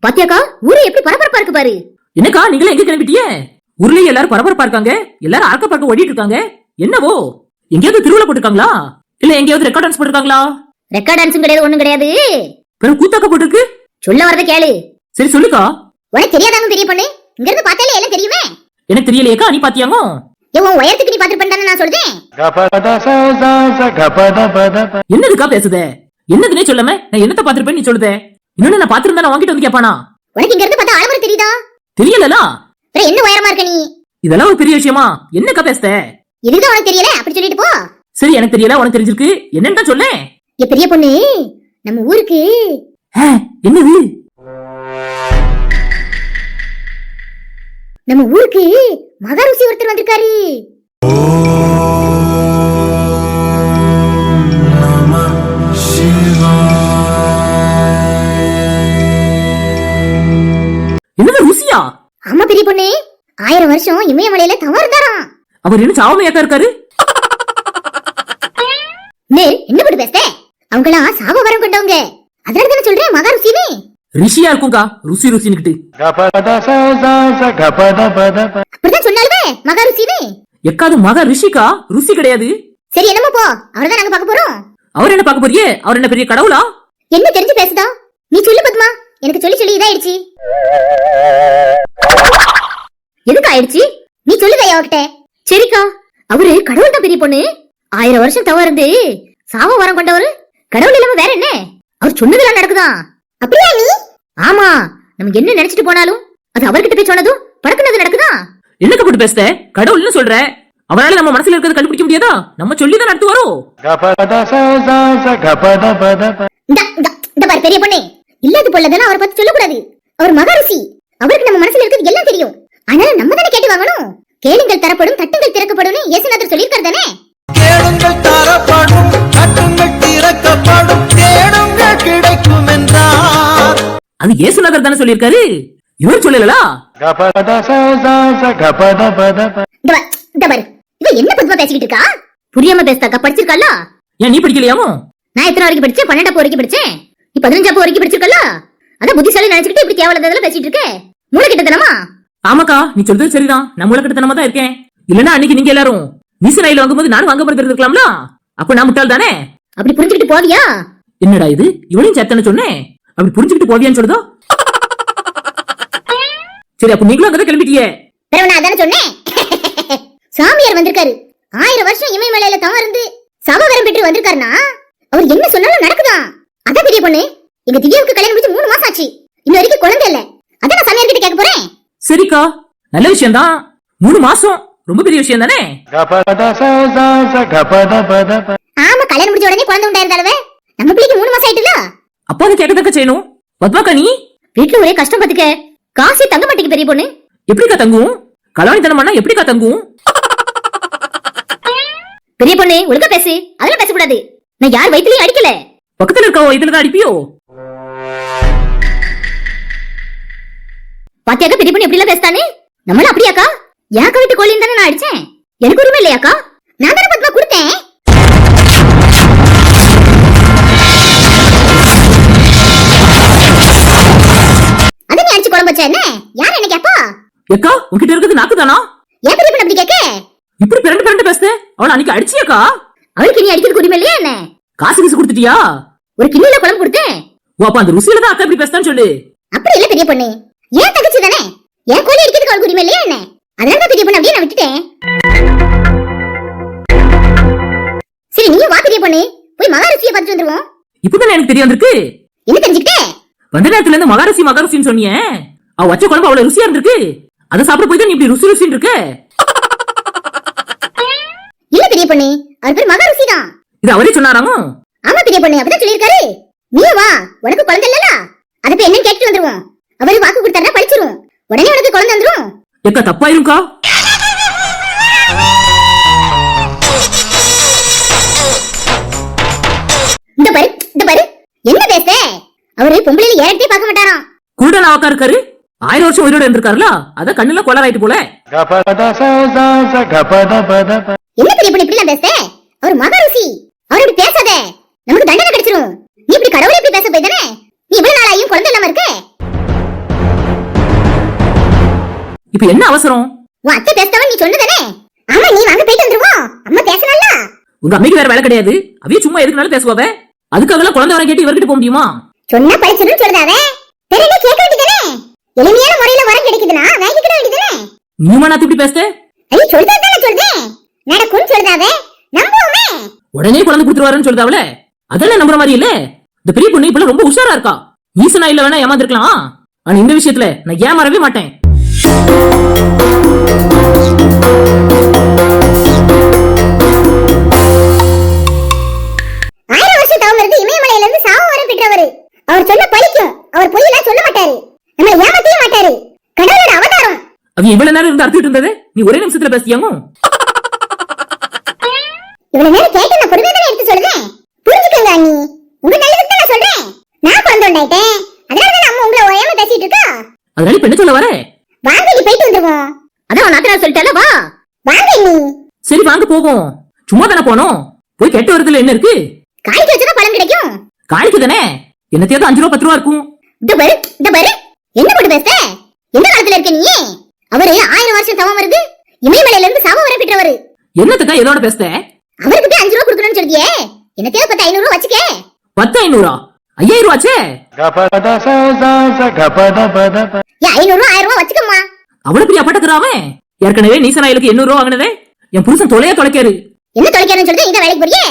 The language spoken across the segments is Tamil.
பாத்தியாக்கா ஊரே எப்படி பரபரப்பா இருக்கு பாரு. என்னக்கா நீங்களே எங்க கிளம்பிட்டிய? ஊர்லயே எல்லாரும் பரபரப்பா இருக்காங்க, எல்லாரும் அறக்க பறக்க ஓடிட்டு இருக்காங்க. என்னவோ எங்கேயாவது திருவிழா போட்டுருக்காங்களா இல்ல எங்கேயாவது ரெக்கார்ட் டான்ஸ் போட்டுருக்காங்களா? ரெக்கார்ட் டான்ஸும் கிடையாது, ஒண்ணும் கிடையாது. பெரும் கூத்தாக்க போட்டுருக்கு. சொல்ல வரத கேளு. சரி சொல்லுக்கா. உனக்கு தெரியாதாங்க பெரிய பொண்ணு, இங்க இருந்து பார்த்தாலே எல்லாம் தெரியுமே. எனக்கு தெரியலையேக்கா, நீ பாத்தியாங்க? உன் உயரத்துக்கு நீ பாத்துட்டு நான் சொல்றேன். என்னதுக்கா பேசுத? என்னதுனே சொல்லாம நான் என்னத்த பாத்துருப்பேன் நீ சொல்லுத? இன்னொன்னு நான் பாத்துருந்தா நான் வாங்கிட்டு வந்து கேப்பானா? உனக்கு இங்க இருந்து பார்த்தா ஆளவர தெரியுதா? தெரியலலா. என்ன உயரமா இருக்க நீ? இதெல்லாம் ஒரு பெரிய விஷயமா? என்னக்கா பேசுத? இதுதான் உனக்கு தெரியல, அப்படி சொல்லிட்டு போ. சரி எனக்கு தெரியல, உனக்கு தெரிஞ்சிருக்கு. என்னன்னு தான் சொல்லேன். பெரிய பொண்ணு, நம்ம ஊருக்கு என்னது? நம்ம ஊருக்கு மகாருசி ஒருத்தர் வந்திருக்காரு. என்னது ருசியா? ஆமா பெரிய பொண்ணு, 1000 வருஷம் இமயமலையில தவம் இருந்தாராம். அவர் என்ன சாவமையாக்கா இருக்காரு? என்ன போட்டு பேச? அவங்களாம் சாவ வரம் கொண்டவங்க, அதனால தானே சொல்றேன் மகாருசின்னு. ரிஷியா இருக்கும்கா, ருசி ருசின்னுக்கிட்டு. அப்படிதான் சொன்னாலுமே மகாருசின்னு. எக்காது மகா ரிஷிக்கா, ருசி கிடையாது. சரி என்னமோ போ, அவர்தான் நாங்க பார்க்க போறோம். அவர் என்ன பார்க்க போறியே? அவர் என்ன பெரிய கடவுளா? என்ன தெரிஞ்சு பேசுதா? நீ சொல்லு பத்மா, எனக்கு சொல்லி சொல்லி இதாயிடுச்சு. எதுக்கு ஆயிடுச்சு? நீ சொல்லுதா அவர்கிட்ட. சரிக்கா, அவரு கடவுள் தான் பெரிய பொண்ணு. 1000 வருஷம் தவம் இருந்து சாவ வரம் கொண்டவரு. கடவுள் இல்லாம வேற என்ன? அவர் சொன்னதெல்லாம் நடக்குதான். அப்படியா நீ? ஆமா, நமக்கு என்ன நினைச்சிட்டு போனாலும் அது அவர்கிட்ட போய் சொன்னதும் படக்குனது நடக்குதான். என்னக்க போட்டு பேசுத? கடவுள்னு சொல்ற, அவரால நம்ம மனசுல இருக்கிறத கண்டுபிடிக்க முடியாதா? நம்ம சொல்லிதான் நடத்து வரோம். இந்த பாரு பெரிய பொண்ணே, இல்லாத பொல்லதானே அவரை பத்தி சொல்லக்கூடாது. அவர் மகாரிஷி, அவருக்கு நம்ம மனசுல இருக்கிறது எல்லாம் தெரியும். ஆனா நம்ம தானே கேட்டு வாங்கணும். கேளுங்கள் தரப்படும், தட்டுங்கள் திறக்கப்படும் இயேசுநாதர் சொல்லியிருக்காரு தானே. கேளுங்கள் தரப்படும், தட்டுங்கள் திறக்கப்படும், தேடுங்கள் கிடைக்கும் என்றார். அது இயேசுநாதர் தானே சொல்லியிருக்காரு, இவர் சொல்லலா? என்ன பத்மா பேசிக்கிட்டு இருக்கா? புரியாம பேசுதாக்கா? படிச்சிருக்காளா? ஏன் நீ படிக்கலையாமோ? நான் எத்தனை வரைக்கும் படிச்சேன்? 12 வரைக்கும் படிச்சேன். நீ 15 வரைக்கும் படிச்சிருக்கல. அதான் புத்திசாலி நினைச்சுக்கிட்டு இப்படி கேவலதெல்லாம் பேசிட்டு இருக்க. மூளை கிட்டத்தனமா? ஆமாக்கா, நீ சொல்றது சரிதான். நான் மூளை கிட்டத்தனமா தான் இருக்கேன். இல்லன்னா அன்னைக்கு நீங்க எல்லாரும் நீசனாயில வாங்கும்போது நானும் வாங்க போறது இருக்கலாம்ல. அப்ப நான் முட்டாள் தானே? அப்படி புரிஞ்சுக்கிட்டு போவியா? என்னடா இது, இவளையும் சேர்த்தானே சொன்னேன். அப்படி புரிஞ்சுக்கிட்டு போவியான்னு சொல்லுதோ. சரி, அப்ப நீங்களும் அங்கதான் கிளம்பிட்டியே. நான் அதானே சொன்னேன். சாமியார் வந்திருக்காரு. 1000 வருஷம் இமயமலையில தவம் இருந்து சபவரம் பெற்று வந்திருக்காருன்னா அவர் என்ன சொன்னாலும் நடக்குதான். அதான் பெரிய பொண்ணு, எங்க திவ்யாவுக்கு கல்யாணம் முடிச்சு 3 மாசம் ஆச்சு. இன்ன வரைக்கும் குழந்தை இல்ல. அதான் நான் சாமியார் கிட்ட கேட்க போறேன். சரிக்கா, நல்ல விஷயம் தான். 3 மாசம் ரொம்ப பெரிய விஷயம் தானே? ஆமா, கல்யாணம் முடிச்ச உடனே குழந்தை உண்டாயிருந்தாலவே நம்ம பிள்ளைக்கு 3 மாசம் ஆயிட்டுல. அப்பா அதை கேட்கத்தக்க செய்யணும். பத்மாக்கா, நீ வீட்டுல ஒரே கஷ்டம் பாத்துக்க. காசே தங்க மாட்டேங்க பெரிய பொண்ணு. எப்படிக்கா தங்கும்? கல்யாணி தனமானா எப்படிக்கா தங்கும்? பெரிய பொண்ணு ஒழுங்கா பேசு, அதெல்லாம் பேசக்கூடாது. நான் யார் வயிற்றுலயும் அடிக்கல. பக்கத்துல இருக்கவோ இதுலதான் அடிப்பியோ? பாத்தியாக்கா பெரிய பொண்ணு எப்படி எல்லாம் பேசுதானே? நம்மள அப்படியாக்கா? யாக்கா வீட்டு கோழின்னு தானே நான் அடிச்சேன். எனக்கு உரிமை இல்லையாக்கா? நான் தானே பத்மா கொடுத்தேன். அதை நீ அடிச்சு குழம்பு வச்சா என்ன? யார் என்ன கேப்பா? ஏக்கா, உன்கிட்ட இருக்குது நாக்கு தானா? ஏன் பெரிய பொண்ணு அப்படி கேட்க? இப்படி பிறண்டு பிறண்டு பேசுத? அவளை அன்னைக்கு அடிச்சியாக்கா? அவளுக்கு நீ அடிக்கிறதுக்கு உரிமை இல்லையா என்ன? காசு கீசு கொடுத்துட்டியா? ஒரு கிண்ணில குழம்பு கொடுத்தேன். ஓ, அப்ப அந்த ருசியில தான் அக்கா இப்படி பேசுதான்னு சொல்லு. அப்படி இல்ல பெரிய பொண்ணு, ஏன் தங்கச்சி தானே. ஏன் கோழி அடிக்கிறதுக்கு அவளுக்கு உரிமை இல்லையா என்ன? அதனால பெரிய பொண்ணு அப்படியே நான் விட்டுட்டேன். சரி, நீ வா பெரிய பொண்ணு, போய் மகாரிஷியை பார்த்துட்டு வந்துருவோம். இப்பதானே எனக்கு தெரிய வந்திருக்கு. என்ன தெரிஞ்சுக்கிட்டே? வந்த நேரத்துல இருந்து மகாரிஷி மகாரிஷின்னு சொன்னியே, அவ வச்ச குழம்பு அவ்வளவு ருசியா இருந்திருக்கு. அதை சாப்பிட போய் தான் நீ இப்படி ருசி ருசின்னு இருக்க. இல்ல பெரிய பொண்ணு, அவர் பேர் மகாரிஷி தான். இது அவரே சொன்னாராமோ? ஆமா பெரிய பொண்ணு, அப்படிதான் சொல்லியிருக்காரு. நீ வா, உனக்கு குழந்தை இல்லல, அதை போய் என்னன்னு கேட்டு வந்துருவோம். அவரு வாக்கு கொடுத்தாருன்னா படிச்சிருவோம், உடனே உனக்கு குழந்தை வந்துரும். ஏக்கா, தப்பாயிருக்கா? இந்த பாரு என்ன பேச? அவரு பொம்பளையில ஏறட்டே பார்க்க மாட்டாராம். குருடன் ஆக்கா இருக்காரு. 1000 வருஷம் உயிரோட இருந்திருக்காருல, அத கண்ணுல கொலராயிட்டு போல. என்ன பெரிய பொண்ணு இப்படி எல்லாம் பேச? அவர் மகாரிஷி, அவர் இப்படி பேசாத, நமக்கு தண்டனை கிடைச்சிரும். நீ இப்படி கடவுளை இப்படி பேச போய் தானே நீ இவ்வளவு நாளாயும் குழந்தை இல்லாம இருக்க. இப்ப என்ன அவசரம்? உன் அத்தை பேசுறவன் நீ சொன்னதானே? ஆமா, நீ வாங்க போயிட்டு வந்துருவோம். அம்மா பேசணும்ல. உங்க அம்மைக்கு வேற வேலை கிடையாது. அவைய சும்மா எதுக்குனாலும் பேசுவாவ. அதுக்காகலாம் குழந்தை வர கேட்டு இவர்கிட்ட போக முடியுமா? சொன்னா படிச்சிடும் சொல்றதாவே. தெரியல கேட்க வேண்டியதானே? எளிமையான முறையில வரம் கிடைக்குதுன்னா வாங்கிக்கிட வேண்டியதானே? நீமா நான் இப்படி பேசுற? ஐயோ சொல்றதானே சொல்றேன். நடக்கும் சொல்றதாவே. நம்புவோமே. உடனே குழந்தை கொடுத்துருவாருன்னு சொல்றதாவல. அதெல்லாம் நம்புற மாதிரி இல்ல. இந்த பெரிய பொண்ணு இப்ப ரொம்ப உஷாரா இருக்கா. ஈசனா இல்ல வேணா ஏமாந்துருக்கலாம். ஆனா இந்த விஷயத்துல நான் ஏமாறவே மாட்டேன். 1000 வருஷம் தவம் இருந்து இமயமலையில இருந்து சாவ வரம் பெற்றவர். அவர் சொன்ன பழிக்கும். அவர் பொய்யெல்லாம் சொல்ல மாட்டாரு. நம்மள ஏமாத்தவே மாட்டாரு. கடவுளோட அவதாரம். அவ இவ்வளவு நேரம் இருந்து அறுத்துட்டு இருந்தது நீ ஒரே நிமிஷத்துல பேசியாங்க. இவ்வளவு நேரம் கேட்டு நான் பொறுமையா தானே எடுத்து சொல்றேன். புரிஞ்சுக்கங்க அண்ணி. உங்க நல்லதுக்கு தான் நான் சொல்றேன். நான் குழந்தை உண்டாயிட்டேன். அதனாலதான் அம்மா உங்களை ஓயாம பேசிட்டு இருக்கா. அதனால இப்ப என்ன சொல்ல வர? வாங்க நீ போயிட்டு வந்துருவோம். அதான் உன் நாத்தனார் சொல்லிட்டால, வா வாங்க நீ. சரி வாங்க போவோம். சும்மா தானே போனோம். போய் கேட்டு வரதுல என்ன இருக்கு? காய்க்கு வச்சா பழம் கிடைக்கும். காய்க்கு தானே. என்னத்தையாவது 5 ரூபா 10 ரூபா இருக்கும். இந்த பாரு என்ன போட்டு பேச? எந்த காலத்துல இருக்க நீ? அவரு 1000 வருஷம் தவம் இருந்து இமயமலையில இருந்து சாவ வரம் பெற்றவர். என்னத்துக்கா எதோட பேச? அவருக்கு போய் 5 ரூபா கொடுக்கணும்னு சொல்றியே. என்னத்தையாவது 10 500 ரூபா வச்சுக்க. 10 500 5000 ரூபாச்சே. ஏன் 500 ரூபா 1000 ரூபா வச்சுக்கம்மா. அவ்வளவு பெரிய அப்பட்டக்குறாவே. ஏற்கனவே நீசனாயிலுக்கு 800 ரூபா வாங்கினதே என் புருஷன் தொலைக்காரு. என்ன தொலைக்காருன்னு சொல்லிட்டு இந்த வேலைக்கு போறியே?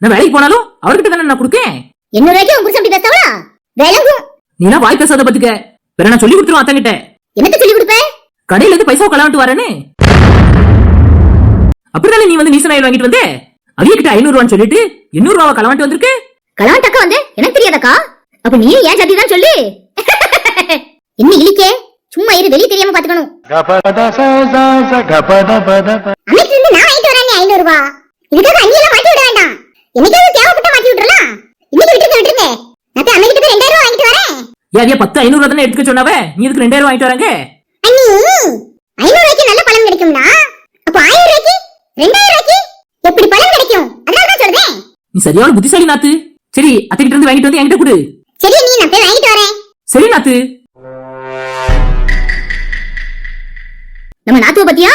நான் வேலைக்கு போனாலும் அவர்கிட்ட தானே நான் கொடுக்கேன். 800 ரூபாய்க்கு உன் புருஷன் அப்படி பேசவளா? விளங்கும். நீனா வாய் பேசாத பத்துக்க. வேற நான் சொல்லி கொடுத்துருவேன் அத்தங்கிட்ட. என்னத்த சொல்லி கொடுப்ப? கடையில இருந்து பைசா கலாவிட்டு வரேன்னு. அப்படிதானே நீ வந்து நீசனாயில் வாங்கிட்டு வந்தே. அவியகிட்ட 500 ரூபான்னு சொல்லிட்டு 800 ரூபாவை கலவாண்டு வந்திருக்கு. கலவாண்டக்கா வந்து எனக்கு தெரியாதக்கா. அப்ப நீ ஏன் ஜாதி தான் சொல்லு. என்ன இழிக்கே? சும்மா இரு, வெளிய தெரியாம பாத்துக்கணும். அமைச்சு இருந்து நான் வாங்கிட்டு வரேன் 500 ரூபாய். இதுக்காக அண்ணியெல்லாம் மாட்டி விட வேண்டாம். என்னைக்காவது தேவைப்பட்டா மாட்டி விட்டுறலாம். இன்னைக்கு விட்டுருங்க. நான் போய் அம்மைக்கிட்ட 2000 ரூபாய் வாங்கிட்டு வரேன். ஏன் 10 500 ரூபா தானே எடுத்துக்க சொன்னாவே. நீ இதுக்கு 2000 வாங்கிட்டு வராங்க. அண்ணி 500 ரூபாய்க்கு நல்ல பழம் கிடைக்கும்னா அப்ப 1000 ரூபாய்க்கு 2000 ரூபாய்க்கு எப்படி பழம் கிடைக்கும்? அதனால தான் சொல்றேன். நீ சரியான புத்திசாலி நாத்து. சரி அத்தைகிட்ட இருந்து வாங்கிட்டு வந்து என்கிட்ட கொடு. சரி நீ நான் போய் வாங்கிட்டு வரேன். சரி நாத்து. நம்ம நாத்துவ பத்தியா?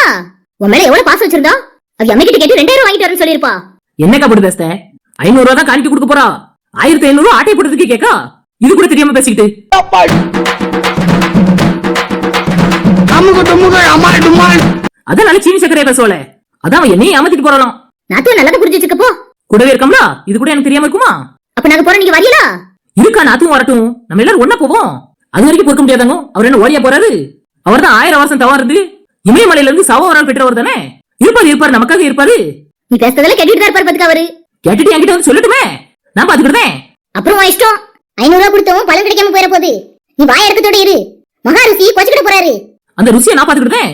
உன் மேல எவ்வளவு பாசம் வச்சிருந்தா? அது அம்மைக்கிட்ட கேட்டு 2000 வாங்கிட்டு வரேன்னு சொல்லிருப்பா. என்னக்கா போட்டு பேச? 500 ரூபா தான் காணிட்டு கொடுக்க போறா. 1500 ரூபா ஆட்டை போடுறதுக்கு கேக்கா? இது கூட தெரியாம பேசிக்கிட்டு. அதான் நல்ல சீனி சக்கரையா பேசுவாள. அதான் அவன் என்னையும் ஏமாத்திட்டு போறாளாம். நாத்துவ நல்லதா புரிஞ்சு வச்சுக்கப்போ. கூடவே இருக்கம்ல. இது கூட எனக்கு தெரியாம இருக்குமா? அப்ப நாங்க போறோம், நீங்க வரீங்களா? இருக்கா நாத்தும் வரட்டும். நம்ம எல்லாரும் ஒண்ணா போவோம். அது வரைக்கும் பொறுக்க முடியாதாங்க. அவர் என்ன ஓடியா போறாரு? அவர் தான் 1000 வருஷம் தவம் இருந்து இமயமலையில இருந்து சாவ வரம் பெற்றவர் தானே. இருப்பாரு நமக்காக இருப்பாரு. நீ பேசுறதெல்லாம் கேட்டுட்டு தான் இருப்பாரு பாத்துக்க அவரு. கேட்டுட்டு என்கிட்ட வந்து சொல்லட்டுமே. நான் பாத்துக்கிட்டேன். அப்புறம் உன் இஷ்டம். 500 ரூபாய் கொடுத்தோம் பழம் கிடைக்காம போயிட போகுது. நீ வாய் இறக்கத்தோட இரு. மகாரிஷி கொச்சிக்கிட்டு போறாரு. அந்த ருசியை நான் பாத்துக்கிட்டேன்.